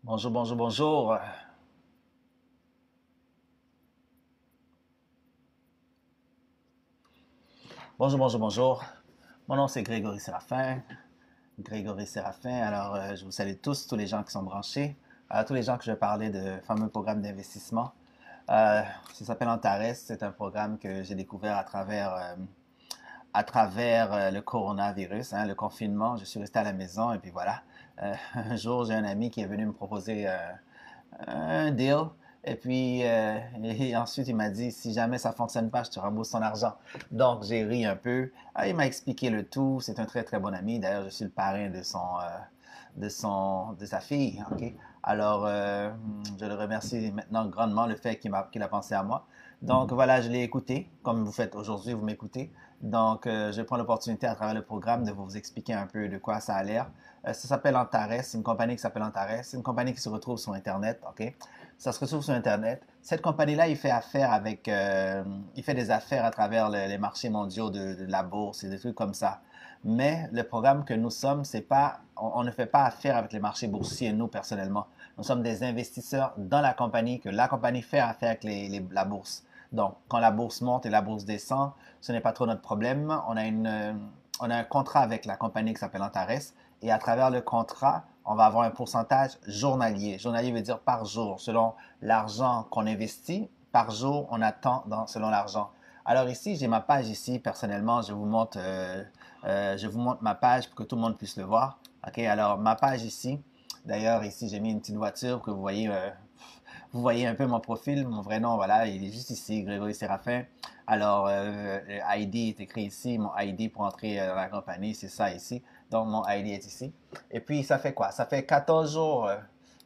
Bonjour, bonjour, bonjour. Bonjour, bonjour, bonjour. Mon nom c'est Grégory Séraphin. Grégory Séraphin. Alors, je vous salue tous les gens qui sont branchés, tous les gens que je vais parler de fameux programme d'investissement. Euh, Ça s'appelle Antares. C'est un programme que j'ai découvert à travers le coronavirus, hein, le confinement. Je suis resté à la maison et puis voilà. Un jour, j'ai un ami qui est venu me proposer un deal. Et ensuite, il m'a dit, si jamais ça fonctionne pas, je te rembourse ton argent. Donc, j'ai ri un peu. Il m'a expliqué le tout. C'est un très, très bon ami. D'ailleurs, je suis le parrain de sa fille. OK? Alors, je le remercie maintenant grandement le fait qu'il a pensé à moi. Donc, voilà, je l'ai écouté, comme vous faites aujourd'hui, vous m'écoutez. Donc, je prends l'opportunité à travers le programme de vous expliquer un peu de quoi ça a l'air. Ça s'appelle Antares, c'est une compagnie qui s'appelle Antares. C'est une compagnie qui se retrouve sur Internet, OK? Ça se retrouve sur Internet. Cette compagnie-là, il fait des affaires à travers les marchés mondiaux de la bourse et des trucs comme ça. Mais le programme que nous sommes, c'est pas, on ne fait pas affaire avec les marchés boursiers, nous, personnellement. Nous sommes des investisseurs dans la compagnie, que la compagnie fait affaire avec la bourse. Donc, quand la bourse monte et la bourse descend, ce n'est pas trop notre problème. On a un contrat avec la compagnie qui s'appelle Antares et à travers le contrat, on va avoir un pourcentage journalier. Journalier veut dire par jour, selon l'argent qu'on investit. Par jour, on attend selon l'argent. Alors ici, j'ai ma page ici. Personnellement, je vous montre ma page pour que tout le monde puisse le voir. OK, alors ma page ici. D'ailleurs, ici, j'ai mis une petite voiture que vous voyez un peu mon profil, mon vrai nom, voilà, il est juste ici, Grégory Séraphin. Alors, ID est écrit ici, mon ID pour entrer dans la compagnie, c'est ça ici. Donc, mon ID est ici. Et puis, ça fait quoi? Ça fait 14 jours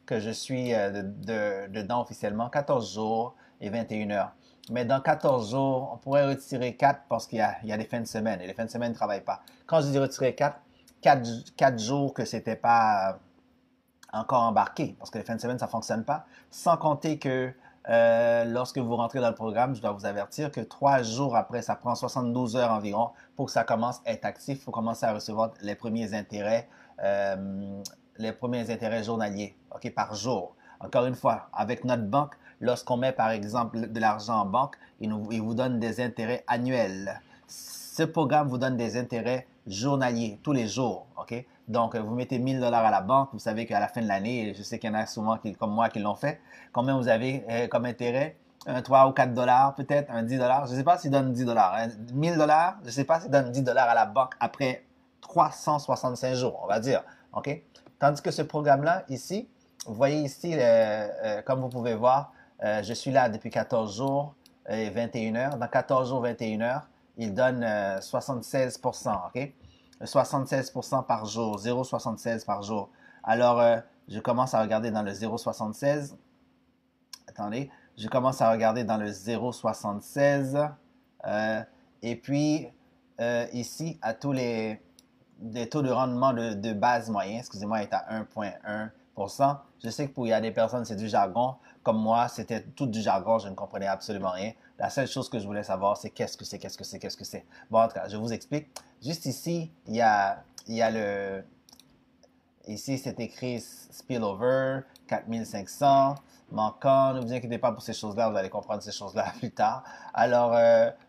que je suis dedans officiellement, 14 jours et 21 heures. Mais dans 14 jours, on pourrait retirer 4 parce il y a des fins de semaine. Et les fins de semaine ne travaillent pas. Quand je dis retirer 4 jours que c'était pas encore embarqué, parce que les fins de semaine, ça ne fonctionne pas. Sans compter que lorsque vous rentrez dans le programme, je dois vous avertir que 3 jours après, ça prend 72 heures environ pour que ça commence à être actif, il faut commencer à recevoir euh, les premiers intérêts journaliers, OK, par jour. Encore une fois, avec notre banque, lorsqu'on met par exemple de l'argent en banque, il vous donne des intérêts annuels. Ce programme vous donne des intérêts journaliers, tous les jours, OK? Donc, vous mettez 1000 $ à la banque, vous savez qu'à la fin de l'année, je sais qu'il y en a souvent comme moi qui l'ont fait, combien vous avez comme intérêt? Un 3 ou 4 dollars, peut-être, un 10 dollars. Je ne sais pas s'ils donnent 10 dollars. 1000 $, je ne sais pas s'ils donnent 10 $ à la banque après 365 jours, on va dire. OK? Tandis que ce programme-là, ici, vous voyez ici, comme vous pouvez voir, je suis là depuis 14 jours et 21 heures. Dans 14 jours, 21 heures, il donne 76%, OK? 76% par jour, 0,76 par jour. Alors, je commence à regarder dans le 0,76. Attendez, je commence à regarder dans le 0,76. Euh, et puis, ici, à tous les taux de rendement de base moyen, excusez-moi, est à 1,1%. Je sais que pour il y a des personnes, c'est du jargon. Comme moi, c'était tout du jargon, je ne comprenais absolument rien. La seule chose que je voulais savoir, c'est qu'est-ce que c'est, qu'est-ce que c'est, qu'est-ce que c'est. Bon, en tout cas, je vous explique. Juste ici, il y a le, ici, c'est écrit spillover, 4500, manquant. Ne vous inquiétez pas pour ces choses-là, vous allez comprendre ces choses-là plus tard. Alors,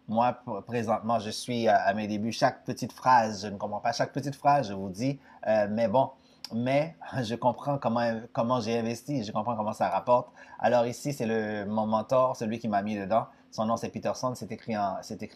moi, présentement, je suis à mes débuts. Chaque petite phrase, je ne comprends pas chaque petite phrase, je vous dis. Mais bon, mais je comprends comment j'ai investi, je comprends comment ça rapporte. Alors ici, c'est mon mentor, celui qui m'a mis dedans. Son nom, c'est Peterson. C'est écrit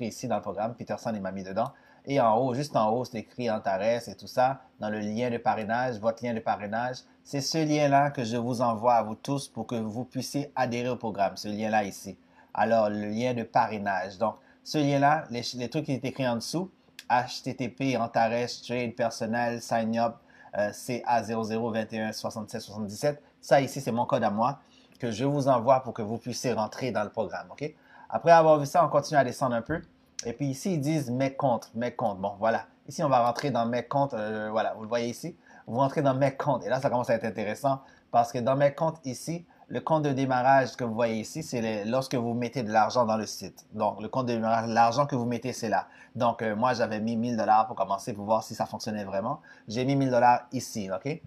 ici dans le programme. Peterson, il m'a mis dedans. Et en haut, juste en haut, c'est écrit Antares et tout ça, dans le lien de parrainage, votre lien de parrainage. C'est ce lien-là que je vous envoie à vous tous pour que vous puissiez adhérer au programme, ce lien-là ici. Alors, le lien de parrainage. Donc, ce lien-là, les trucs qui sont écrits en dessous, HTTP, Antares, Trade, Personnel, Sign Up, CA00216777. Ça ici, c'est mon code à moi que je vous envoie pour que vous puissiez rentrer dans le programme. OK? Après avoir vu ça, on continue à descendre un peu. Et puis ici, ils disent mes comptes, mes comptes. Bon, voilà. Ici, on va rentrer dans mes comptes. Voilà, vous le voyez ici. Vous rentrez dans mes comptes. Et là, ça commence à être intéressant parce que dans mes comptes ici, Le compte de démarrage que vous voyez ici, c'est lorsque vous mettez de l'argent dans le site. Donc, le compte de démarrage, l'argent que vous mettez, c'est là. Donc, moi, j'avais mis 1000 $ pour commencer pour voir si ça fonctionnait vraiment. J'ai mis 1000 $ ici, OK?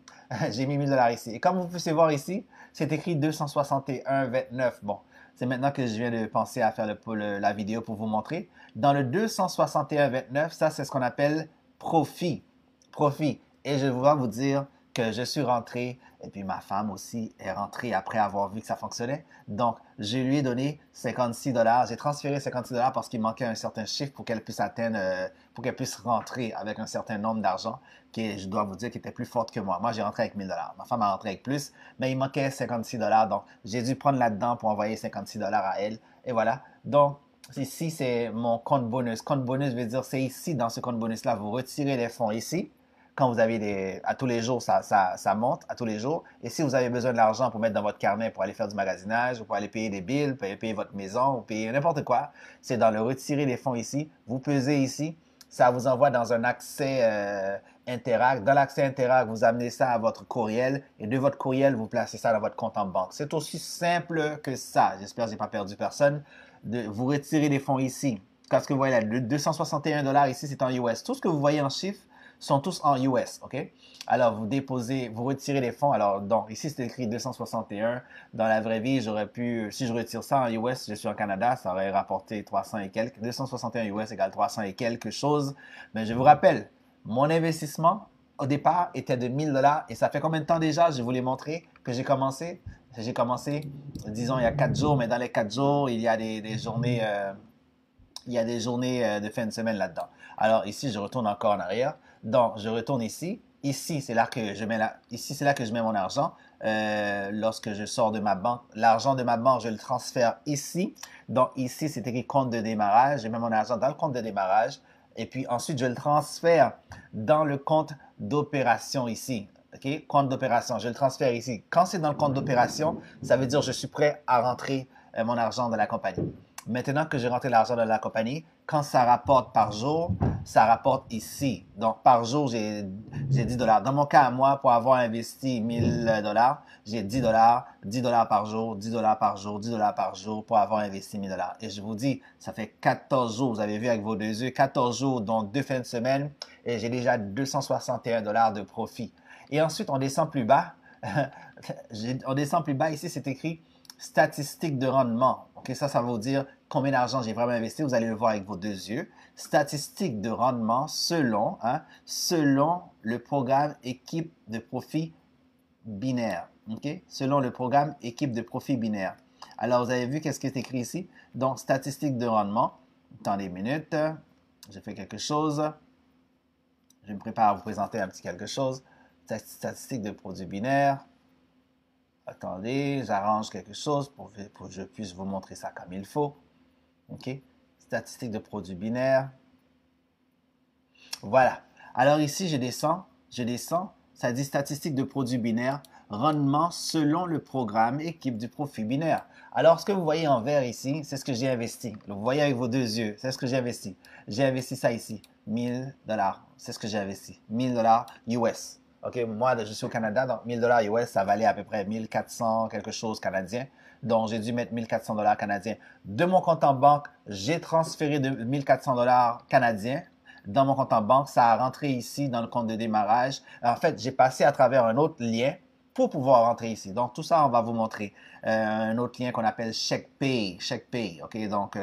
J'ai mis 1000 $ ici. Et comme vous pouvez voir ici, c'est écrit 261,29. Bon, c'est maintenant que je viens de penser à faire la vidéo pour vous montrer. Dans le 261,29, ça, c'est ce qu'on appelle profit. Profit. Et je vais vous dire que je suis rentré, et puis ma femme aussi est rentrée après avoir vu que ça fonctionnait. Donc, je lui ai donné 56 $. J'ai transféré 56 $ parce qu'il manquait un certain chiffre pour qu'elle puisse atteindre, pour qu'elle puisse rentrer avec un certain nombre d'argent qui, je dois vous dire, qui était plus forte que moi. Moi, j'ai rentré avec 1000 $. Ma femme a rentré avec plus, mais il manquait 56 $. Donc, j'ai dû prendre là-dedans pour envoyer 56 $ à elle. Et voilà. Donc, ici, c'est mon compte bonus. Compte bonus veut dire, c'est ici, dans ce compte bonus-là, vous retirez les fonds ici. Quand vous avez à tous les jours, ça monte à tous les jours. Et si vous avez besoin de l'argent pour mettre dans votre carnet pour aller faire du magasinage, ou pour aller payer des billes, pour aller payer votre maison, ou payer n'importe quoi, c'est dans le retirer les fonds ici. Vous pesez ici, ça vous envoie dans un accès Interact. Dans l'accès Interact, vous amenez ça à votre courriel et de votre courriel, vous placez ça dans votre compte en banque. C'est aussi simple que ça. J'espère que je n'ai pas perdu personne. Vous retirez les fonds ici. Quand ce que vous voyez là, le 261 $ ici, c'est en US. Tout ce que vous voyez en chiffres, sont tous en US, OK? Alors, vous déposez, vous retirez les fonds. Alors, donc, ici, c'est écrit 261. Dans la vraie vie, j'aurais pu, si je retire ça en US, je suis en Canada, ça aurait rapporté 300 et quelques. 261 US égale 300 et quelque chose. Mais je vous rappelle, mon investissement, au départ, était de 1000 $ et ça fait combien de temps déjà? Je vous l'ai montré que j'ai commencé. J'ai commencé, disons, il y a 4 jours, mais dans les 4 jours, il y a des journées... il y a des journées de fin de semaine là-dedans. Alors ici, je retourne encore en arrière. Donc, je retourne ici. Ici, c'est là que je mets ici, c'est là que je mets mon argent. Lorsque je sors de ma banque, l'argent de ma banque, je le transfère ici. Donc ici, c'est écrit compte de démarrage. Je mets mon argent dans le compte de démarrage. Et puis ensuite, je le transfère dans le compte d'opération ici. OK? Compte d'opération. Je le transfère ici. Quand c'est dans le compte d'opération, ça veut dire que je suis prêt à rentrer mon argent dans la compagnie. Maintenant que j'ai rentré l'argent dans la compagnie, quand ça rapporte par jour, ça rapporte ici. Donc, par jour, j'ai 10 $. Dans mon cas, à moi, pour avoir investi 1000 $, j'ai 10 $, 10 $ par jour, 10 $ par jour, 10 $ par jour pour avoir investi 1000 $. Et je vous dis, ça fait 14 jours, vous avez vu avec vos deux yeux, 14 jours, donc 2 fins de semaine, et j'ai déjà 261 $ de profit. Et ensuite, on descend plus bas. On descend plus bas, ici, c'est écrit statistiques de rendement. OK, ça va vous dire combien d'argent j'ai vraiment investi. Vous allez le voir avec vos deux yeux. Statistiques de rendement selon le programme équipe de profit binaire. OK? Selon le programme équipe de profit binaire. Alors, vous avez vu qu'est-ce qui est écrit ici? Donc, statistiques de rendement. Attendez une minute. J'ai fait quelque chose. Je me prépare à vous présenter un petit quelque chose. Statistiques de produits binaires. Attendez, j'arrange quelque chose pour que je puisse vous montrer ça comme il faut. OK? Statistiques de produits binaires. Voilà. Alors ici, je descends. Ça dit statistiques de produits binaires, rendement selon le programme équipe du profit binaire. Alors, ce que vous voyez en vert ici, c'est ce que j'ai investi. Vous voyez avec vos deux yeux, c'est ce que j'ai investi. J'ai investi ça ici, 1000 $. C'est ce que j'ai investi, 1000 $ US. OK, moi, je suis au Canada, donc 1000 $ US, ça valait à peu près 1400 quelque chose canadien. Donc, j'ai dû mettre 1400 $ canadiens. De mon compte en banque, j'ai transféré de 1400 $ canadiens dans mon compte en banque. Ça a rentré ici dans le compte de démarrage. En fait, j'ai passé à travers un autre lien pour pouvoir rentrer ici. Donc, tout ça, on va vous montrer. Un autre lien qu'on appelle ScheckPay. ScheckPay, OK? Donc,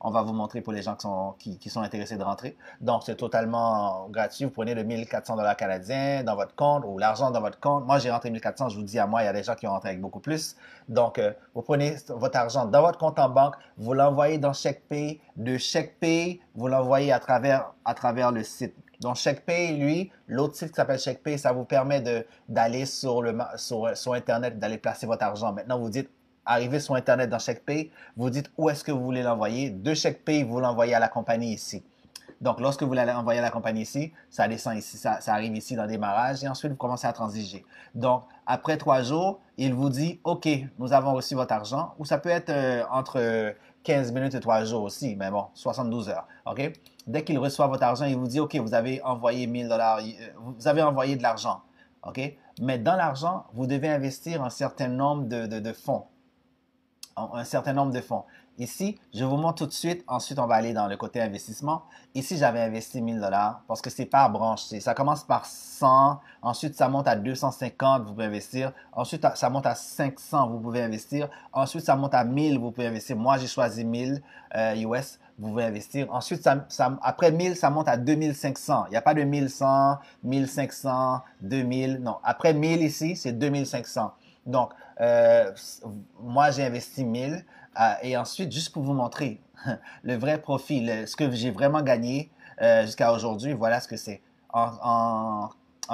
on va vous montrer pour les gens qui sont intéressés de rentrer. Donc, c'est totalement gratuit. Vous prenez le 1400 $ canadiens dans votre compte ou l'argent dans votre compte. Moi, j'ai rentré 1400. Je vous dis, à moi, il y a des gens qui ont rentré avec beaucoup plus. Donc, vous prenez votre argent dans votre compte en banque, vous l'envoyez dans ScheckPay. De ScheckPay, vous l'envoyez à travers le site. Donc, ScheckPay, lui, l'autre site qui s'appelle ScheckPay, ça vous permet d'aller sur Internet, d'aller placer votre argent. Maintenant, vous dites, arrivez sur Internet dans ScheckPay, vous dites où est-ce que vous voulez l'envoyer. De ScheckPay, vous l'envoyez à la compagnie ici. Donc, lorsque vous l'allez envoyer à la compagnie ici, ça descend ici, ça arrive ici dans le démarrage et ensuite, vous commencez à transiger. Donc, après 3 jours, il vous dit, OK, nous avons reçu votre argent, ou ça peut être entre 15 minutes et 3 jours aussi, mais bon, 72 heures, OK? Dès qu'il reçoit votre argent, il vous dit, OK, vous avez envoyé 1000 $, vous avez envoyé de l'argent, OK? Mais dans l'argent, vous devez investir un certain nombre de fonds. Un certain nombre de fonds. Ici, je vous montre tout de suite. Ensuite, on va aller dans le côté investissement. Ici, j'avais investi 1000 dollars parce que c'est par branche. Ça commence par 100. Ensuite, ça monte à 250, vous pouvez investir. Ensuite, ça monte à 500, vous pouvez investir. Ensuite, ça monte à 1000, vous pouvez investir. Moi, j'ai choisi 1000 US, vous pouvez investir. Ensuite, après 1000, ça monte à 2500. Il n'y a pas de 1100, 1500, 2000. Non, après 1000 ici, c'est 2500. Donc, moi, j'ai investi 1000 et ensuite, juste pour vous montrer le vrai profit, ce que j'ai vraiment gagné jusqu'à aujourd'hui, voilà ce que c'est. En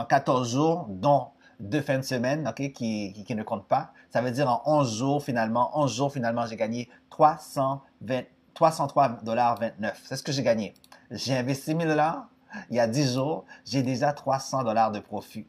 14 jours, dont 2 fins de semaine, ok, qui ne comptent pas, ça veut dire en 11 jours, finalement, j'ai gagné 303,29 $. C'est ce que j'ai gagné. J'ai investi 1000 dollars. Il y a 10 jours, j'ai déjà 300 dollars de profit.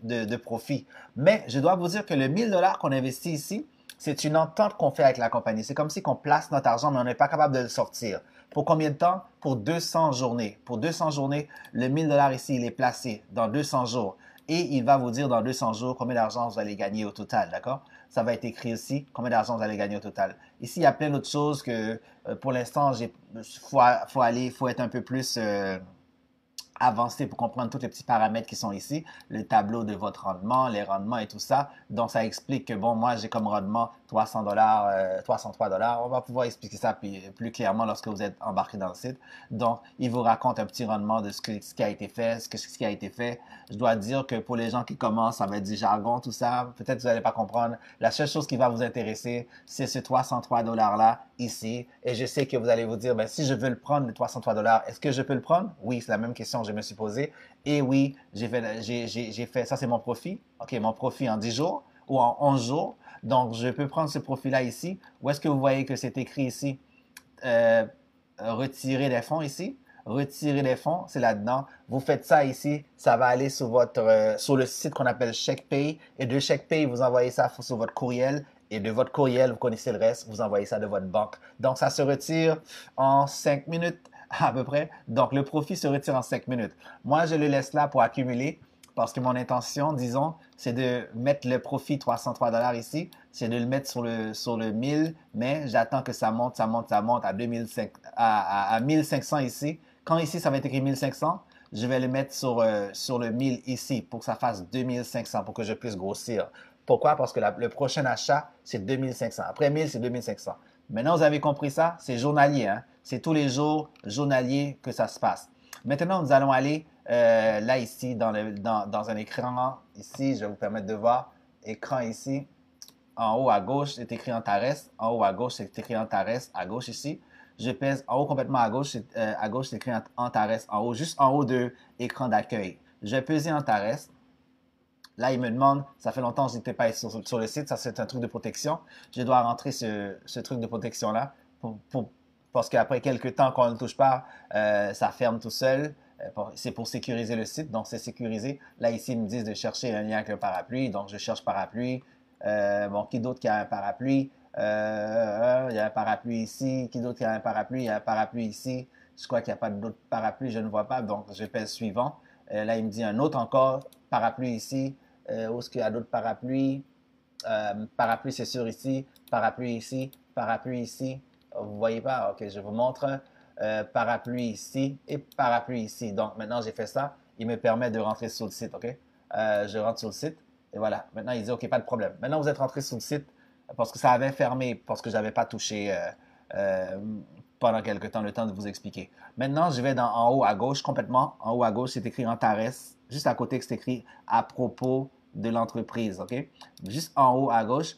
Mais je dois vous dire que le 1000 dollars qu'on investit ici, c'est une entente qu'on fait avec la compagnie. C'est comme si on place notre argent, mais on n'est pas capable de le sortir. Pour combien de temps? Pour 200 journées. Pour 200 journées, le 1000 dollars ici, il est placé dans 200 jours. Et il va vous dire dans 200 jours combien d'argent vous allez gagner au total, d'accord? Ça va être écrit ici, combien d'argent vous allez gagner au total. Ici, il y a plein d'autres choses que pour l'instant, faut être un peu plus avancé pour comprendre tous les petits paramètres qui sont ici, le tableau de votre rendement, les rendements et tout ça. Donc, ça explique que, bon, moi, j'ai comme rendement 300 dollars, 303 dollars. On va pouvoir expliquer ça plus clairement lorsque vous êtes embarqué dans le site. Donc, il vous raconte un petit rendement de ce qui a été fait, ce qui a été fait. Je dois dire que pour les gens qui commencent, ça va être du jargon, tout ça. Peut-être que vous n'allez pas comprendre. La seule chose qui va vous intéresser, c'est ce 303 dollars-là ici. Et je sais que vous allez vous dire, ben, si je veux le prendre, le 303 dollars, est-ce que je peux le prendre? Oui, c'est la même question que je me suis posée. Et oui, j'ai fait, ça c'est mon profit. OK, mon profit en 10 jours ou en 11 jours. Donc, je peux prendre ce profit-là ici. Où est-ce que vous voyez que c'est écrit ici? Euh, Retirer des fonds ici. Retirer des fonds, c'est là-dedans. Vous faites ça ici, ça va aller sur le site qu'on appelle CheckPay. Et de CheckPay, vous envoyez ça sur votre courriel. Et de votre courriel, vous connaissez le reste, vous envoyez ça de votre banque. Donc, ça se retire en 5 minutes à peu près. Donc, le profit se retire en 5 minutes. Moi, je le laisse là pour accumuler parce que mon intention, disons, c'est de mettre le profit 303 dollars ici, c'est de le mettre sur le 1000, mais j'attends que ça monte à 1500 ici. Quand ici, ça va être écrit 1500, je vais le mettre sur le 1000 ici pour que ça fasse 2500 pour que je puisse grossir. Pourquoi? Parce que le prochain achat, c'est 2500. Après 1000, c'est 2500. Maintenant, vous avez compris ça? C'est journalier, hein? C'est tous les jours journalier que ça se passe. Maintenant, nous allons aller là, ici, dans un écran. Ici, je vais vous permettre de voir. Écran ici. En haut à gauche, c'est écrit Antares. En haut à gauche, c'est écrit Antares. À gauche ici. Je pèse en haut complètement à gauche. C'est écrit Antares. En haut, juste en haut de l'écran d'accueil. Je vais peser Antares. Là, il me demande, ça fait longtemps que je n'étais pas sur le site, ça c'est un truc de protection. Je dois rentrer ce truc de protection-là parce qu'après quelques temps qu'on ne le touche pas, ça ferme tout seul. C'est pour sécuriser le site, donc c'est sécurisé. Là, ici, ils me disent de chercher un lien avec un parapluie, donc je cherche parapluie. Bon, qui d'autre qui a un parapluie? Il y a un parapluie ici. Qui d'autre qui a un parapluie? Il y a un parapluie ici. Je crois qu'il n'y a pas d'autre parapluie, je ne vois pas, donc je pèse suivant. Là, il me dit un autre encore, parapluie ici. Où est-ce qu'il y a d'autres parapluies? Parapluie, c'est sûr ici. Parapluie ici. Parapluie ici. Vous voyez pas? OK, je vous montre. Parapluie ici et parapluie ici. Donc, maintenant, j'ai fait ça. Il me permet de rentrer sur le site, OK? Je rentre sur le site et voilà. Maintenant, il dit, OK, pas de problème. Maintenant, vous êtes rentré sur le site parce que ça avait fermé, parce que je n'avais pas touché pendant quelque temps, le temps de vous expliquer. Maintenant, je vais en haut à gauche, complètement. En haut à gauche, c'est écrit Antares. Juste à côté, c'est écrit à propos de l'entreprise, OK? Juste en haut à gauche,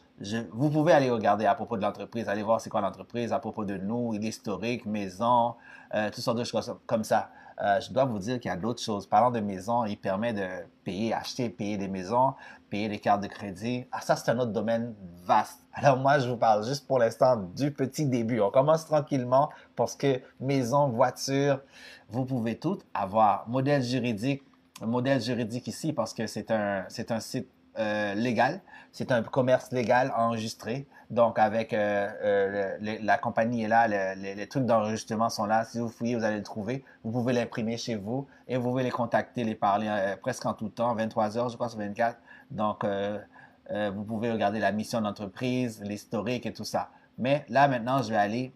vous pouvez aller regarder à propos de l'entreprise, aller voir c'est quoi l'entreprise, à propos de nous, l'historique, maison, toutes sortes de choses comme ça. Je dois vous dire qu'il y a d'autres choses. Parlant de maison, il permet de payer, acheter, payer des maisons, payer des cartes de crédit. Ah, ça, c'est un autre domaine vaste. Alors moi, je vous parle juste pour l'instant du petit début. On commence tranquillement parce que maison, voiture, vous pouvez tout avoir. Modèle juridique ici parce que c'est un site légal. C'est un commerce légal enregistré. Donc, avec la compagnie est là, les trucs d'enregistrement sont là. Si vous fouillez, vous allez le trouver. Vous pouvez l'imprimer chez vous et vous pouvez les contacter, les parler presque en tout temps, 23 heures, je crois, sur 24. Donc, vous pouvez regarder la mission d'entreprise, l'historique et tout ça. Mais là, maintenant, je vais aller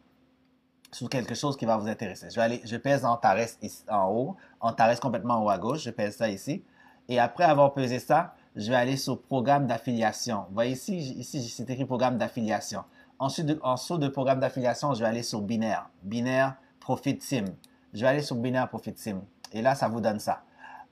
sur quelque chose qui va vous intéresser. Je pèse Antares ici, en haut, Antares complètement en haut à gauche, je pèse ça ici. Et après avoir pesé ça, je vais aller sur programme d'affiliation. Vous voyez ici c'est écrit programme d'affiliation. Ensuite, en dessous de programme d'affiliation, je vais aller sur binaire. Binaire Profit Sim. Je vais aller sur binaire Profit Sim. Et là, ça vous donne ça.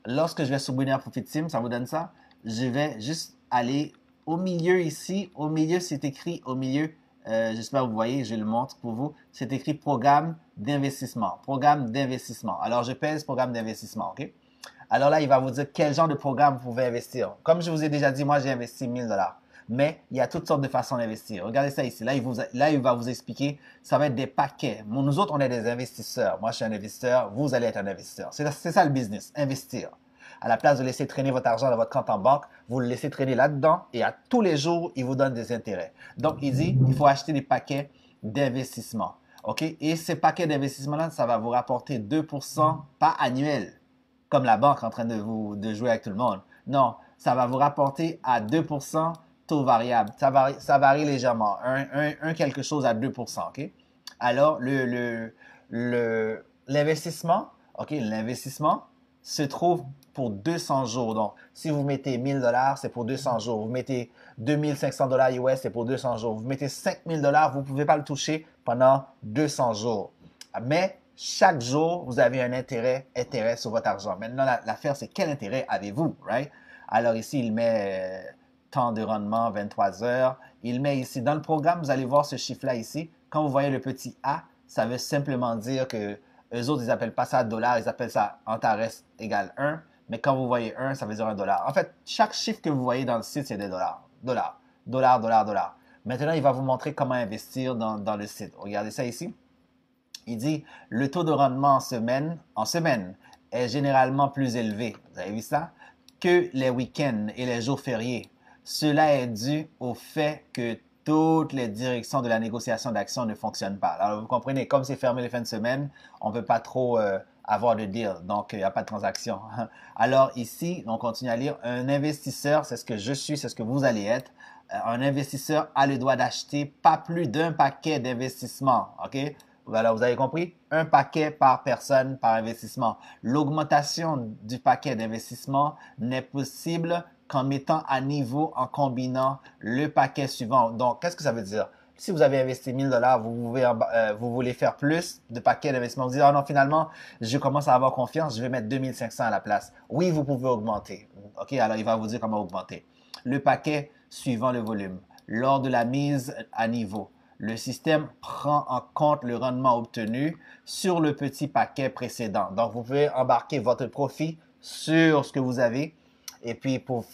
Lorsque je vais sur binaire Profit Sim, ça vous donne ça. Je vais juste aller au milieu ici. Au milieu, c'est écrit au milieu. J'espère que vous voyez, je le montre pour vous. C'est écrit programme d'investissement. Programme d'investissement. Alors, je pèse programme d'investissement, OK? Alors là, il va vous dire quel genre de programme vous pouvez investir. Comme je vous ai déjà dit, moi, j'ai investi 1000 dollars. Mais il y a toutes sortes de façons d'investir. Regardez ça ici. Là, il va vous expliquer. Ça va être des paquets. Nous autres, on est des investisseurs. Moi, je suis un investisseur. Vous allez être un investisseur. C'est ça le business. Investir. À la place de laisser traîner votre argent dans votre compte en banque, vous le laissez traîner là-dedans et à tous les jours, il vous donne des intérêts. Donc, il dit, il faut acheter des paquets d'investissement. OK? Et ces paquets d'investissement-là, ça va vous rapporter 2% pas annuel, comme la banque en train de jouer avec tout le monde. Non, ça va vous rapporter à 2% taux variable. Ça varie légèrement. Un quelque chose à 2%. OK? Alors, l'investissement, OK, l'investissement se trouve pour 200 jours. Donc, si vous mettez 1000 dollars, c'est pour 200 jours. Vous mettez 2500 dollars US, c'est pour 200 jours. Vous mettez 5000 dollars, vous ne pouvez pas le toucher pendant 200 jours. Mais chaque jour, vous avez un intérêt sur votre argent. Maintenant, l'affaire, c'est quel intérêt avez-vous, right? Alors ici, il met temps de rendement, 23 heures. Il met ici, dans le programme, vous allez voir ce chiffre-là ici. Quand vous voyez le petit A, ça veut simplement dire que eux autres, ils n'appellent pas ça dollar, ils appellent ça Antares égale 1. Mais quand vous voyez 1, ça veut dire 1 dollar. En fait, chaque chiffre que vous voyez dans le site, c'est des dollars. Dollars, dollars, dollars, dollars. Maintenant, il va vous montrer comment investir dans le site. Regardez ça ici. Il dit, le taux de rendement en semaine est généralement plus élevé. Vous avez vu ça? Que les week-ends et les jours fériés. Cela est dû au fait que toutes les directions de la négociation d'actions ne fonctionnent pas. Alors, vous comprenez, comme c'est fermé les fins de semaine, on ne peut pas trop avoir de deal, donc il n'y a pas de transaction. Alors ici, on continue à lire, un investisseur, c'est ce que je suis, c'est ce que vous allez être. Un investisseur a le droit d'acheter pas plus d'un paquet d'investissement, OK? Voilà, vous avez compris? Un paquet par personne, par investissement. L'augmentation du paquet d'investissement n'est possible qu'en mettant à niveau en combinant le paquet suivant. Donc, qu'est-ce que ça veut dire? Si vous avez investi 1000 dollars, vous voulez faire plus de paquets d'investissement. Vous dites, ah non, finalement, je commence à avoir confiance, je vais mettre 2500 à la place. Oui, vous pouvez augmenter. OK, alors il va vous dire comment augmenter. Le paquet suivant le volume. Lors de la mise à niveau, le système prend en compte le rendement obtenu sur le petit paquet précédent. Donc, vous pouvez embarquer votre profit sur ce que vous avez et puis pour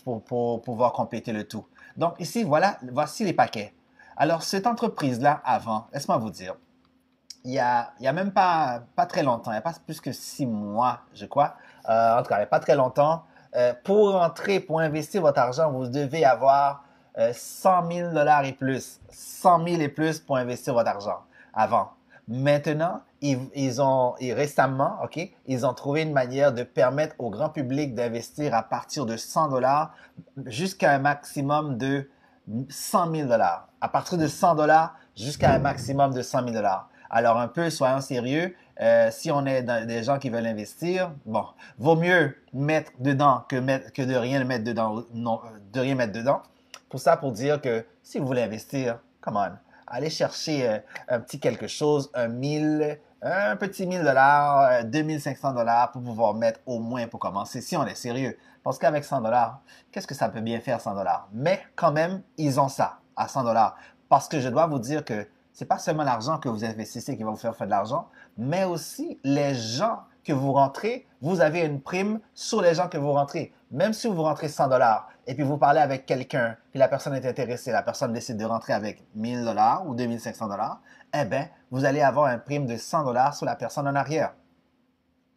pouvoir compléter le tout. Donc, ici, voici les paquets. Alors, cette entreprise-là, avant, laisse-moi vous dire, il y a même pas très longtemps, il n'y a pas plus que 6 mois, je crois, en tout cas, il n'y a pas très longtemps, pour investir votre argent, vous devez avoir 100 000 dollars et plus, 100 000 et plus pour investir votre argent avant. Maintenant, récemment, OK, ils ont trouvé une manière de permettre au grand public d'investir à partir de 100 dollars jusqu'à un maximum de 100 000 dollars. À partir de 100 dollars jusqu'à un maximum de 100 000 dollars. Alors, un peu, soyons sérieux. Si on est des gens qui veulent investir, bon, vaut mieux mettre dedans que de rien mettre dedans, non, de rien mettre dedans. Pour dire que si vous voulez investir, come on, allez chercher un petit quelque chose, un petit 1000 dollars, 2500 dollars pour pouvoir mettre au moins pour commencer, si on est sérieux. Parce qu'avec 100 dollars, qu'est-ce que ça peut bien faire 100 dollars? Mais quand même, ils ont ça à 100 dollars. Parce que je dois vous dire que c'est pas seulement l'argent que vous investissez qui va vous faire de l'argent, mais aussi les gens que vous rentrez, vous avez une prime sur les gens que vous rentrez. Même si vous rentrez 100 dollars et puis vous parlez avec quelqu'un, puis la personne est intéressée, la personne décide de rentrer avec 1000 dollars ou 2500 dollars, eh bien, vous allez avoir une prime de 100 dollars sur la personne en arrière.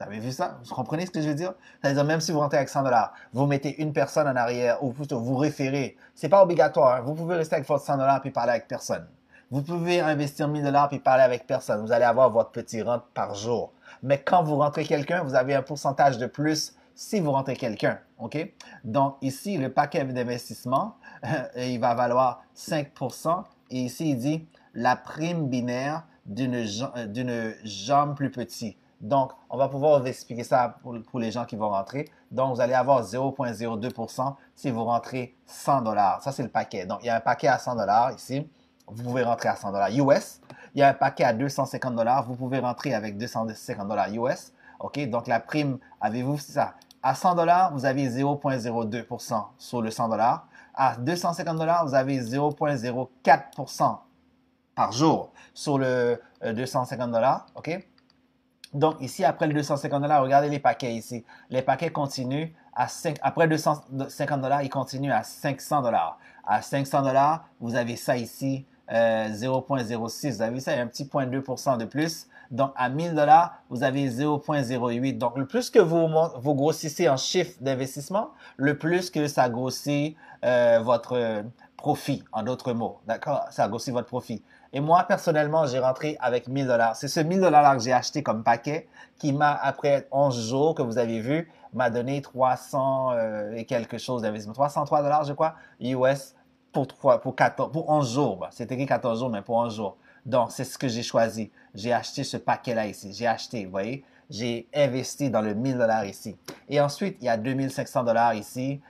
Vous avez vu ça? Vous comprenez ce que je veux dire? C'est-à-dire, même si vous rentrez avec 100 dollars, vous mettez une personne en arrière ou plutôt vous référez. C'est pas obligatoire. Hein. Vous pouvez rester avec votre 100 dollars puis parler avec personne. Vous pouvez investir 1000 dollars puis parler avec personne. Vous allez avoir votre petit rente par jour. Mais quand vous rentrez quelqu'un, vous avez un pourcentage de plus si vous rentrez quelqu'un. OK? Donc, ici, le paquet d'investissement, il va valoir 5%. Et ici, il dit la prime binaire d'une jambe plus petite. Donc, on va pouvoir vous expliquer ça pour les gens qui vont rentrer. Donc, vous allez avoir 0,02% si vous rentrez 100 dollars. Ça, c'est le paquet. Donc, il y a un paquet à 100 dollars ici. Vous pouvez rentrer à 100 dollars US. Il y a un paquet à 250 dollars. Vous pouvez rentrer avec 250 dollars US. OK? Donc, la prime, avez-vous ça? À 100 dollars, vous avez 0,02% sur le 100 dollars. À 250 dollars, vous avez 0,04% par jour sur le 250 dollars. OK? Donc, ici, après le 250 dollars, regardez les paquets ici. Les paquets continuent à 5, après 250 dollars, ils continuent à 500 dollars. À 500 dollars, vous avez ça ici, 0,06. Vous avez vu ça, il y a un petit 0,2% de plus. Donc, à 1000 dollars, vous avez 0,08. Donc, le plus que vous grossissez en chiffre d'investissement, le plus que ça grossit votre profit, en d'autres mots. D'accord? Ça grossit votre profit. Et moi, personnellement, j'ai rentré avec 1000 dollars. C'est ce 1000 dollars-là que j'ai acheté comme paquet qui m'a, après 11 jours que vous avez vu, m'a donné 300 et quelque chose d'investissement. 303 dollars, je crois, US pour 11 jours. Bah, c'est écrit 14 jours, mais pour 11 jours. Donc, c'est ce que j'ai choisi. J'ai acheté ce paquet-là ici. J'ai acheté, vous voyez, j'ai investi dans le 1000 dollars ici. Et ensuite, il y a 2500 dollars ici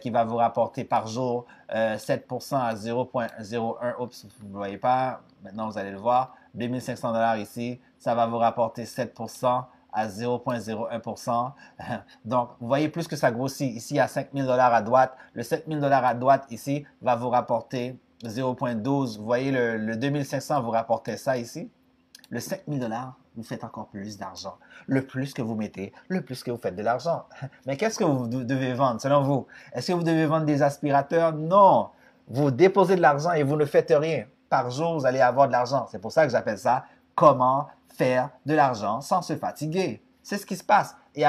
qui va vous rapporter par jour 7% à 0,01. Oups, vous ne voyez pas. Maintenant, vous allez le voir. 2500 dollars ici, ça va vous rapporter 7% à 0,01%. Donc, vous voyez plus que ça grossit. Ici, il y a 5000 dollars à droite. Le 7000 dollars à droite ici va vous rapporter 0,12. Vous voyez, le 2500 vous rapportez ça ici. Le 5000 dollars, vous faites encore plus d'argent. Le plus que vous mettez, le plus que vous faites de l'argent. Mais qu'est-ce que vous devez vendre selon vous? Est-ce que vous devez vendre des aspirateurs? Non. Vous déposez de l'argent et vous ne faites rien. Par jour, vous allez avoir de l'argent. C'est pour ça que j'appelle ça comment faire de l'argent sans se fatiguer. C'est ce qui se passe. Et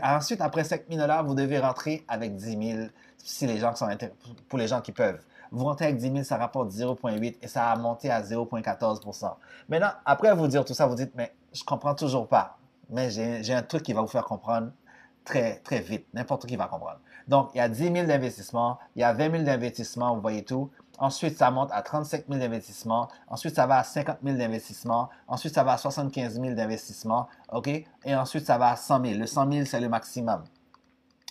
ensuite, après 5000 dollars, vous devez rentrer avec 10 000 si les gens pour les gens qui peuvent. Vous rentrez avec 10 000, ça rapporte 0,8 et ça a monté à 0,14%. Maintenant, après vous dire tout ça, vous dites, mais je comprends toujours pas. Mais j'ai un truc qui va vous faire comprendre très, très vite. N'importe qui va comprendre. Donc, il y a 10 000 d'investissement, il y a 20 000 d'investissement, vous voyez tout. Ensuite, ça monte à 35 000 d'investissement. Ensuite, ça va à 50 000 d'investissement. Ensuite, ça va à 75 000 d'investissement. OK? Et ensuite, ça va à 100 000. Le 100 000, c'est le maximum.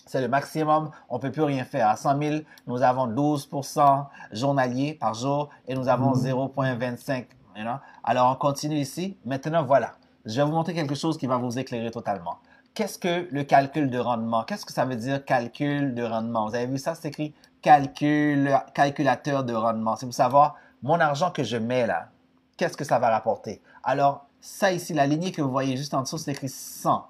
C'est le maximum, on ne peut plus rien faire. À 100 000, nous avons 12% journalier par jour et nous avons 0,25. You know? Alors, on continue ici. Maintenant, voilà. Je vais vous montrer quelque chose qui va vous éclairer totalement. Qu'est-ce que le calcul de rendement? Qu'est-ce que ça veut dire calcul de rendement? Vous avez vu ça? C'est écrit calculateur de rendement. C'est pour savoir mon argent que je mets là. Qu'est-ce que ça va rapporter? Alors, ça ici, la lignée que vous voyez juste en dessous, c'est écrit 100.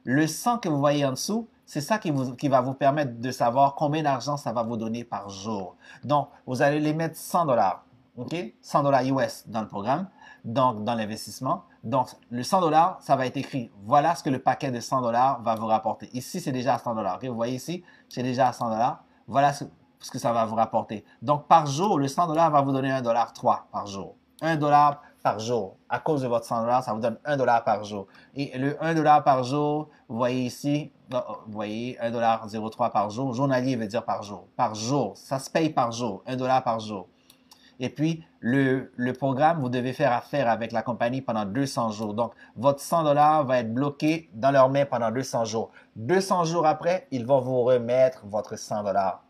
Le 100 que vous voyez en dessous, c'est ça qui va vous permettre de savoir combien d'argent ça va vous donner par jour. Donc, vous allez les mettre 100 dollars, OK? 100 dollars US dans le programme, donc dans l'investissement. Donc, le 100 dollars, ça va être écrit. Voilà ce que le paquet de 100 dollars va vous rapporter. Ici, c'est déjà à 100 dollars. OK? Vous voyez ici, c'est déjà à 100 dollars. Voilà ce que ça va vous rapporter. Donc, par jour, le 100 dollars va vous donner 1,3 $ par jour. 1 dollar par jour. À cause de votre 100 dollars, ça vous donne 1 dollar par jour. Et le 1 dollar par jour, vous voyez ici, vous voyez 1,03 $ par jour. Journalier veut dire par jour. Par jour. Ça se paye par jour. 1 dollar par jour. Et puis, le programme, vous devez faire affaire avec la compagnie pendant 200 jours. Donc, votre 100 dollars va être bloqué dans leurs mains pendant 200 jours. 200 jours après, ils vont vous remettre votre 100 dollars.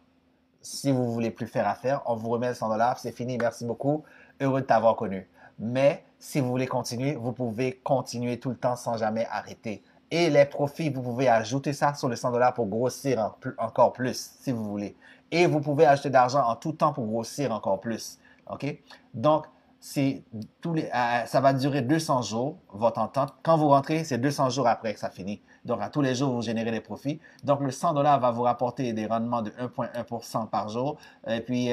Si vous ne voulez plus faire affaire, on vous remet le 100 dollars. C'est fini. Merci beaucoup. Heureux de t'avoir connu. Mais si vous voulez continuer, vous pouvez continuer tout le temps sans jamais arrêter. Et les profits, vous pouvez ajouter ça sur le 100 dollars pour grossir encore plus, si vous voulez. Et vous pouvez acheter d'argent en tout temps pour grossir encore plus. OK? Donc, ça va durer 200 jours, votre entente. Quand vous rentrez, c'est 200 jours après que ça finit. Donc, à tous les jours, vous générez des profits. Donc, le 100 dollars va vous rapporter des rendements de 1,1% par jour. Et puis,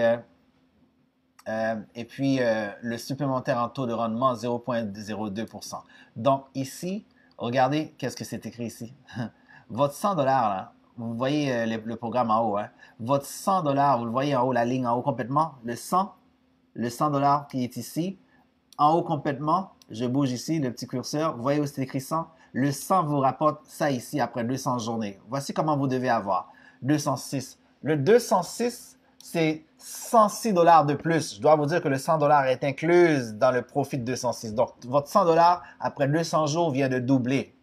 le supplémentaire en taux de rendement, 0,02%. Donc, ici, Regardez qu'est-ce que c'est écrit ici. Votre 100 là, vous voyez le programme en haut, hein? Votre 100 vous le voyez en haut, la ligne en haut complètement, le 100 qui est ici, en haut complètement, je bouge ici, le petit curseur, vous voyez où c'est écrit 100? Le 100 vous rapporte ça ici après 200 journées. Voici comment vous devez avoir. 206. Le 206, c'est 106 de plus. Je dois vous dire que le 100 est inclus dans le profit de 206. Donc, votre 100 après 200 jours vient de doubler.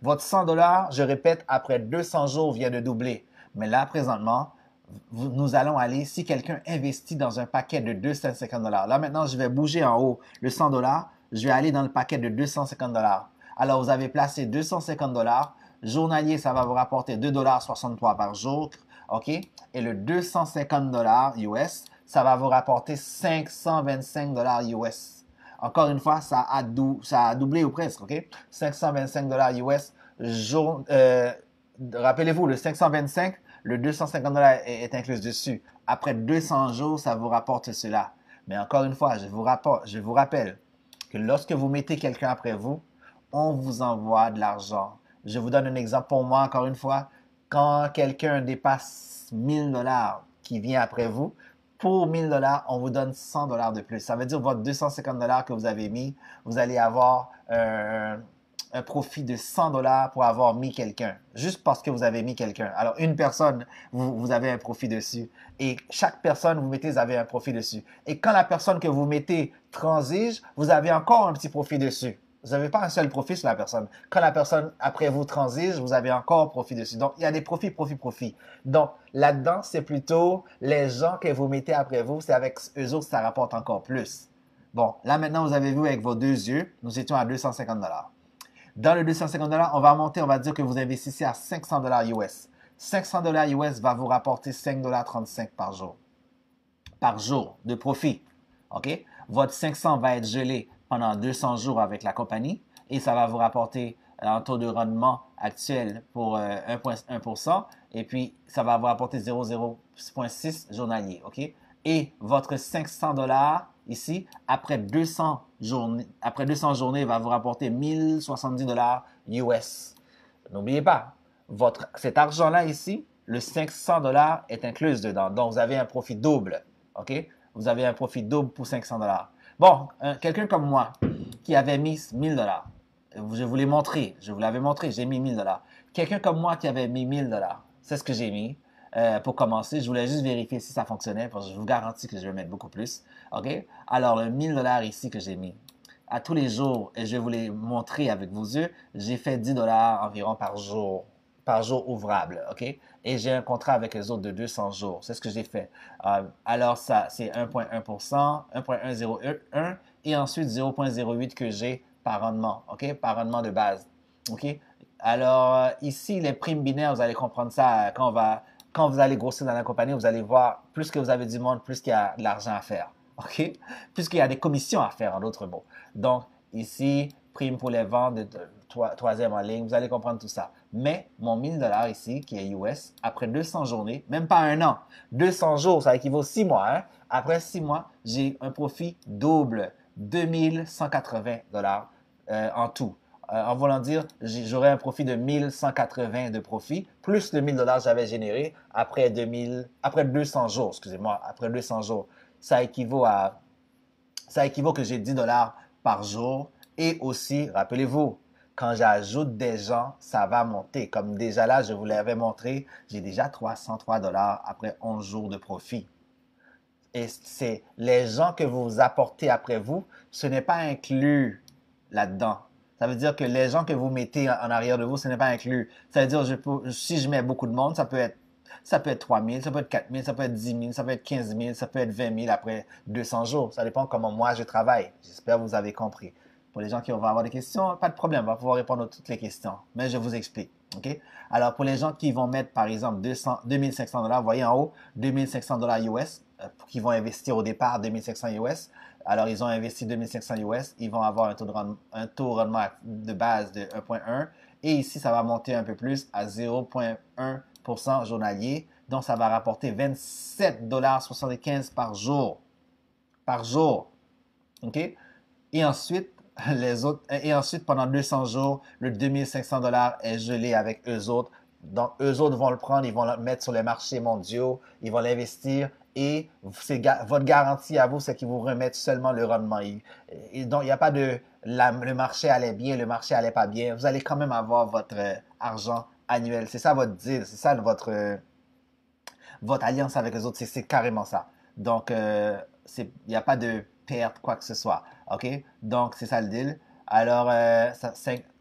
Votre 100 je répète, après 200 jours vient de doubler. Mais là, présentement, nous allons aller, si quelqu'un investit dans un paquet de 250 là maintenant, je vais bouger en haut le 100 je vais aller dans le paquet de 250 Alors, vous avez placé 250 journalier, ça va vous rapporter 2,63 par jour, OK? Et le 250 US, ça va vous rapporter 525 US. Encore une fois, ça a doublé ou presque, OK? 525 US. Rappelez-vous, le 525, le 250 est inclus dessus. Après 200 jours, ça vous rapporte cela. Mais encore une fois, je vous rappelle que lorsque vous mettez quelqu'un après vous, on vous envoie de l'argent. Je vous donne un exemple pour moi, encore une fois. Quand quelqu'un dépasse 1000 qui vient après vous, pour 1000 on vous donne 100 de plus. Ça veut dire votre 250 que vous avez mis, vous allez avoir un profit de 100 pour avoir mis quelqu'un, juste parce que vous avez mis quelqu'un. Alors, une personne, vous avez un profit dessus. Et chaque personne, vous avez un profit dessus. Et quand la personne que vous mettez transige, vous avez encore un petit profit dessus. Vous n'avez pas un seul profit sur la personne. Quand la personne, après vous, transige, vous avez encore profit dessus. Donc, il y a des profits, profits. Donc, là-dedans, c'est plutôt les gens que vous mettez après vous, c'est avec eux autres que ça rapporte encore plus. Bon, là maintenant, vous avez vu avec vos deux yeux, nous étions à 250 Dans le 250 on va monter, on va dire que vous investissez à 500 US. 500 US va vous rapporter 5,35 par jour. Par jour de profit. OK? Votre 500 va être gelé pendant 200 jours avec la compagnie et ça va vous rapporter un taux de rendement actuel pour 1,1% et puis ça va vous rapporter 0,6 journalier. OK? Et votre 500 ici, après 200 journées, va vous rapporter 1070 US. N'oubliez pas, cet argent-là ici, le 500 est inclus dedans. Donc, vous avez un profit double. OK? Vous avez un profit double pour 500 Bon, quelqu'un comme moi qui avait mis 1000 je vous l'ai montré, je vous l'avais montré, j'ai mis 1000 Quelqu'un comme moi qui avait mis 1000 c'est ce que j'ai mis. Pour commencer, je voulais juste vérifier si ça fonctionnait parce que je vous garantis que je vais mettre beaucoup plus. OK? Alors, le 1000 ici que j'ai mis, à tous les jours, et je vais vous les montrer avec vos yeux, j'ai fait 10 environ par jour ouvrable. OK? Et j'ai un contrat avec les autres de 200 jours. C'est ce que j'ai fait. Alors, ça, c'est 1,1%, 1,101 et ensuite 0,08 que j'ai par rendement. OK? Par rendement de base. OK? Alors, ici, les primes binaires, vous allez comprendre ça quand vous allez grossir dans la compagnie, vous allez voir, plus que vous avez du monde, plus qu'il y a de l'argent à faire. OK? Plus qu'il y a des commissions à faire, en d'autres mots. Donc, ici, prime pour les ventes de troisième en ligne, vous allez comprendre tout ça. Mais mon 1000 ici, qui est US, après 200 journées, même pas un an, 200 jours, ça équivaut 6 mois. Hein? Après 6 mois, j'ai un profit double, 2180 en tout. En voulant dire, j'aurais un profit de 1180 de profit, plus le 1000 que j'avais généré après 200 jours, excusez-moi, après 200 jours. Ça équivaut que j'ai 10 par jour. Et aussi, rappelez-vous, quand j'ajoute des gens, ça va monter. Comme déjà là, je vous l'avais montré, j'ai déjà 303 après 11 jours de profit. Et c'est les gens que vous apportez après vous, ce n'est pas inclus là-dedans. Ça veut dire que les gens que vous mettez en arrière de vous, ce n'est pas inclus. Ça veut dire, si je mets beaucoup de monde, ça peut être 3 000, ça peut être 4 000, ça peut être 10 000, ça peut être 15 000, ça peut être 20 000 après 200 jours. Ça dépend comment moi je travaille. J'espère que vous avez compris. Pour les gens qui vont avoir des questions, pas de problème, on va pouvoir répondre à toutes les questions. Mais je vous explique. OK? Alors, pour les gens qui vont mettre, par exemple, 2500 $, vous voyez en haut, 2500 $ US, qui vont investir au départ 2500 US. Alors, ils ont investi 2500 US, ils vont avoir un taux de rendement de base de 1,1. Et ici, ça va monter un peu plus à 0,1% journalier. Donc, ça va rapporter 27,75 $ par jour. Par jour. OK? Et ensuite, les autres, et ensuite, pendant 200 jours, le 2500 $ est gelé avec eux autres. Donc, eux autres vont le prendre, ils vont le mettre sur les marchés mondiaux, ils vont l'investir et votre garantie à vous, c'est qu'ils vous remettent seulement le rendement. Donc, il n'y a pas de le marché allait bien, le marché allait pas bien. Vous allez quand même avoir votre argent annuel. C'est ça votre deal, c'est ça votre alliance avec les autres, c'est carrément ça. Donc, il n'y a pas de perte, quoi que ce soit. OK? Donc, c'est ça le deal. Alors,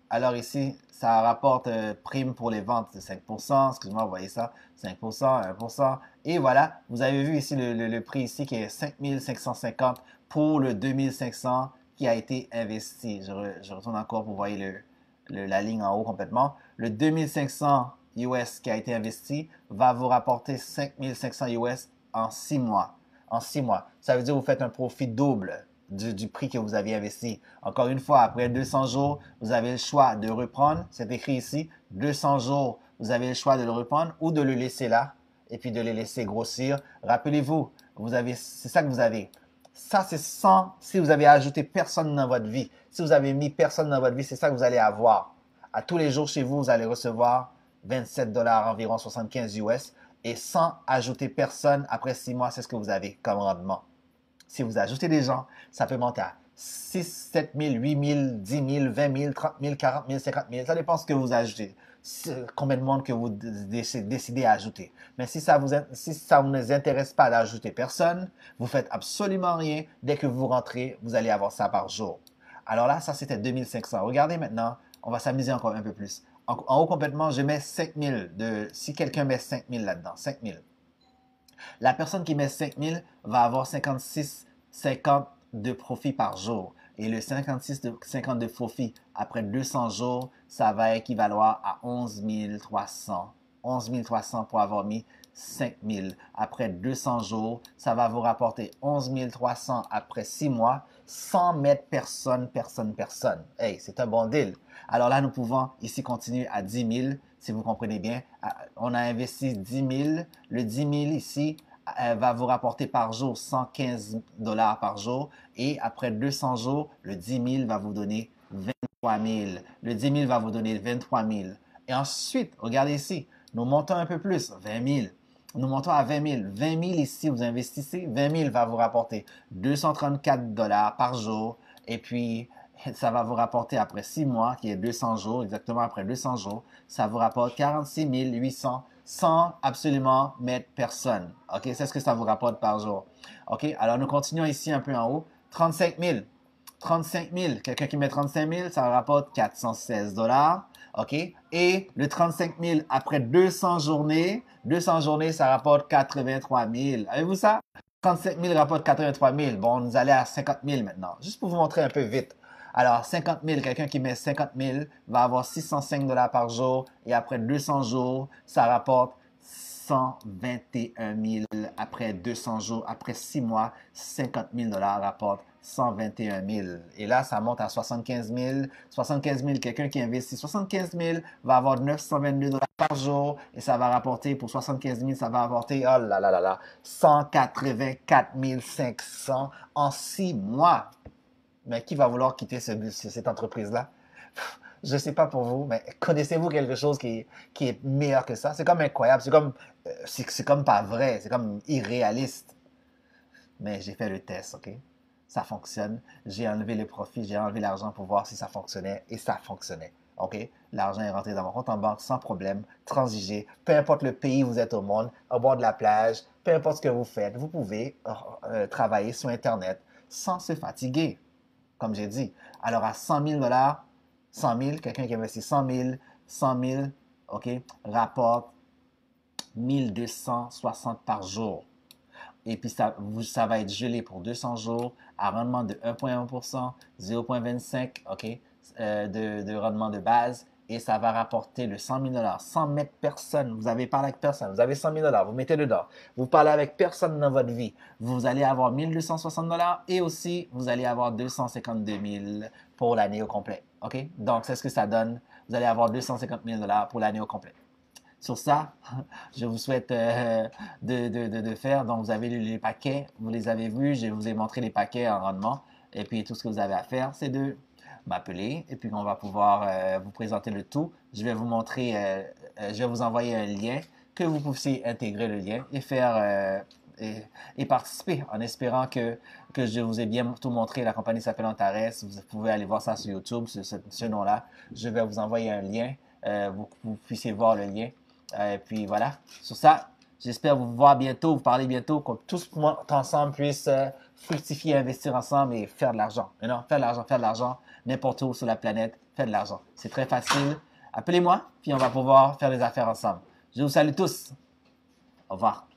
alors ici, ça rapporte prime pour les ventes de 5%. Excusez-moi, vous voyez ça? 5%, 1%. Et voilà, vous avez vu ici le prix ici qui est 5550 pour le 2500 qui a été investi. Je retourne encore pour voir la ligne en haut complètement. Le 2500 US qui a été investi va vous rapporter 5500 US en 6 mois. En 6 mois. Ça veut dire que vous faites un profit double du prix que vous aviez investi. Encore une fois, après 200 jours, vous avez le choix de reprendre. C'est écrit ici, 200 jours, vous avez le choix de le reprendre ou de le laisser là et puis de le laisser grossir. Rappelez-vous, c'est ça que vous avez. Ça, c'est sans, si vous avez ajouté personne dans votre vie. Si vous avez mis personne dans votre vie, c'est ça que vous allez avoir. À tous les jours chez vous, vous allez recevoir 27 $ environ 75 US. Et sans ajouter personne, après 6 mois, c'est ce que vous avez comme rendement. Si vous ajoutez des gens, ça peut monter à 6, 7 000, 8 000, 10 000, 20 000, 30 000, 40 000, 50 000. Ça dépend de ce que vous ajoutez. Combien de monde que vous décidez d'ajouter. Mais si ça ne vous intéresse pas d'ajouter personne, vous faites absolument rien. Dès que vous rentrez, vous allez avoir ça par jour. Alors là, ça c'était 2500. Regardez maintenant, on va s'amuser encore un peu plus. En haut complètement, je mets 5000. Si quelqu'un met 5000 là-dedans, 5000. La personne qui met 5000 va avoir 50 de profit par jour. Et le 50 de profit après 200 jours, ça va équivaloir à 11 300. 11 300 pour avoir mis 5000. Après 200 jours, ça va vous rapporter 11 300 après 6 mois sans mettre personne. Hey, c'est un bon deal. Alors là, nous pouvons ici continuer à 10 000, si vous comprenez bien. On a investi 10 000. Le 10 000 ici va vous rapporter par jour 115 $ par jour. Et après 200 jours, le 10 000 va vous donner 23 000. Le 10 000 va vous donner 23 000. Et ensuite, regardez ici, nous montons un peu plus, 20 000. Nous montons à 20 000. 20 000 ici, vous investissez. 20 000 va vous rapporter 234 $ par jour. Et puis, ça va vous rapporter après 6 mois, qui est 200 jours, exactement après 200 jours, ça vous rapporte 46 800 sans absolument mettre personne. OK? C'est ce que ça vous rapporte par jour. OK? Alors, nous continuons ici un peu en haut. 35 000. 35 000. Quelqu'un qui met 35 000, ça rapporte 416 $. OK? Et le 35 000 après 200 journées, ça rapporte 83 000. Avez-vous ça? 35 000 rapporte 83 000. Bon, nous allons à 50 000 maintenant. Juste pour vous montrer un peu vite. Alors, 50 000, quelqu'un qui met 50 000 va avoir 605 $ par jour. Et après 200 jours, ça rapporte 121 000. Après 200 jours, après 6 mois, 50 000 $ rapporte 121 000. Et là, ça monte à 75 000. 75 000, quelqu'un qui investit 75 000 va avoir 922 $ par jour. Et ça va rapporter, pour 75 000, ça va rapporter, oh là là là là, 184 500 en 6 mois. Mais qui va vouloir quitter cette entreprise-là? Je ne sais pas pour vous, mais connaissez-vous quelque chose qui est meilleur que ça? C'est comme incroyable, c'est comme pas vrai, c'est comme irréaliste. Mais j'ai fait le test, OK? Ça fonctionne. J'ai enlevé le profit, j'ai enlevé l'argent pour voir si ça fonctionnait et ça fonctionnait. OK? L'argent est rentré dans mon compte en banque sans problème, transigé. Peu importe le pays où vous êtes au monde, au bord de la plage, peu importe ce que vous faites, vous pouvez travailler sur Internet sans se fatiguer. Comme j'ai dit. Alors, à 100 000 $, 100 000, quelqu'un qui investit 100 000, 100 000, OK, rapporte 1260 par jour. Et puis, ça va être gelé pour 200 jours à rendement de 1,1%, 0,25, OK, de rendement de base. Et ça va rapporter le 100 000 $ sans mettre personne. Vous avez parlé avec personne. Vous avez 100 000 $. Vous mettez dedans. Vous parlez avec personne dans votre vie. Vous allez avoir 1260 $ et aussi, vous allez avoir 252 000 pour l'année au complet. OK? Donc, c'est ce que ça donne. Vous allez avoir 250 000 $ pour l'année au complet. Sur ça, je vous souhaite de faire. Donc, vous avez les paquets. Vous les avez vus. Je vous ai montré les paquets en rendement. Et puis, tout ce que vous avez à faire, c'est de m'appeler et puis on va pouvoir vous présenter le tout. Je vais vous montrer, je vais vous envoyer un lien que vous puissiez intégrer le lien et faire et participer en espérant que je vous ai bien tout montré. La compagnie s'appelle Antares. Vous pouvez aller voir ça sur YouTube, ce nom-là. Je vais vous envoyer un lien. Vous puissiez voir le lien. Et puis voilà. Sur ça, j'espère vous voir bientôt, vous parler bientôt, qu'on tous ensemble puisse fructifier, investir ensemble et faire de l'argent. Non, faire de l'argent, n'importe où sur la planète, faire de l'argent. C'est très facile. Appelez-moi, puis on va pouvoir faire des affaires ensemble. Je vous salue tous. Au revoir.